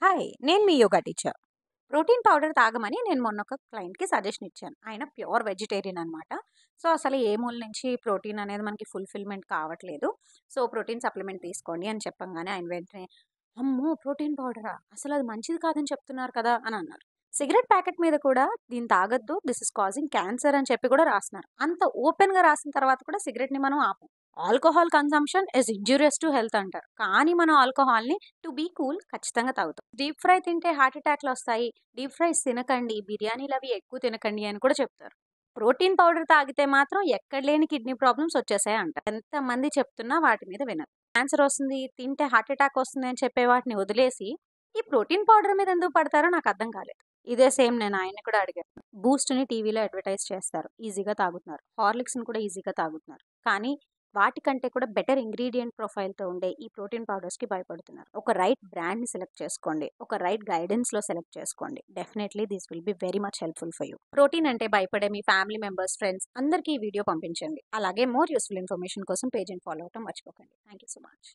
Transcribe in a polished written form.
Hi! నేను మీ yoga teacher. Protein powder తాగమని నేను మొన్న ఒక క్లయింట్‌కి సజెషన్ ఇచ్చాను. ఆయన ప్యూర్ వెజిటేరియన్ అనమాట. సో, అసలు ఏ మూల నుంచి ప్రోటీన్ అనేది మనకి ఫుల్‌ఫిల్‌మెంట్ కావట్లేదు. సో, ప్రోటీన్ సప్లిమెంట్ తీసుకోండి అని చెప్పంగానే ఆయన వెంటనే, అమ్మో! ప్రోటీన్ పౌడరా? అసలది మంచిది కాదని చెప్తున్నారు కదా! అని అన్నారు. సిగరెట్ ప్యాకెట్ మీద కూడా దీన్ని తాగొద్దు. దిస్ ఈస్ కాజింగ్ క్యాన్సర్ అని చెప్పి కూడా రాస్తున్నారు. అంత ఓపెన్‌గా రాసిన తర్వాత కూడా సిగరెట్‌ని మనం ఆపం. Alcohol consumption is injurious to health అంటారు. కానీ మనం ఆల్కహాల్‌ని టు బీ కూల్ ఖచ్చితంగా తాగుతాం. డీప్ ఫ్రై తింటే హార్ట్ అటాక్‌లొస్తాయి. డీప్ ఫ్రైస్ తినకండి. బిర్యానీలవి ఎక్కువ తినకండి అని కూడా చెప్తారు. ప్రోటీన్ పౌడర్ తాగితే మాత్రం ఎక్కడ లేని కిడ్నీ ప్రాబ్లమ్స్ వచ్చేసాయి అంటారు. ఎంతమంది చెప్తున్నా వాటి మీద వినరు. క్యాన్సర్ వస్తుంది, తింటే హార్ట్ అటాక్ వస్తుంది అని చెప్పే వాటిని వదిలేసి, ఈ ప్రోటీన్ పౌడర్ మీద ఎందుకు పడతారో నాకు అర్థం కాలేదు. ఇదే సేమ్ నేను ఆయన్ని కూడా అడిగాను. బూస్ట్‌ని టీవీలో అడ్వర్టైజ్ చేస్తారు. ఈజీగా తాగుతున్నారు. హార్లిక్స్‌ని కూడా ఈజీగా తాగుతున్నారు. కానీ వాటికంటే కూడా బెటర్ ఇంగ్రీడియెంట్ ప్రొఫైల్‌తో ఉండే ఈ ప్రోటీన్ పౌడర్స్‌కి భయపడుతున్నారు. ఒక రైట్ బ్రాండ్‌ని సెలెక్ట్ చేసుకోండి. ఒక రైట్ గైడెన్స్‌లో సెలెక్ట్ చేసుకోండి. Definitely this will be very much helpful for you. Protein అంటే భయపడే మీ ఫ్యామిలీ మెంబర్స్, ఫ్రెండ్స్ అందరికీ ఈ వీడియో పంపించండి. అలాగే మోర్ యూజ్‌ఫుల్ ఇన్ఫర్మేషన్ కోసం పేజ్‌ని ఫాలో అవ్వడం మర్చిపోకండి. Thank you so much.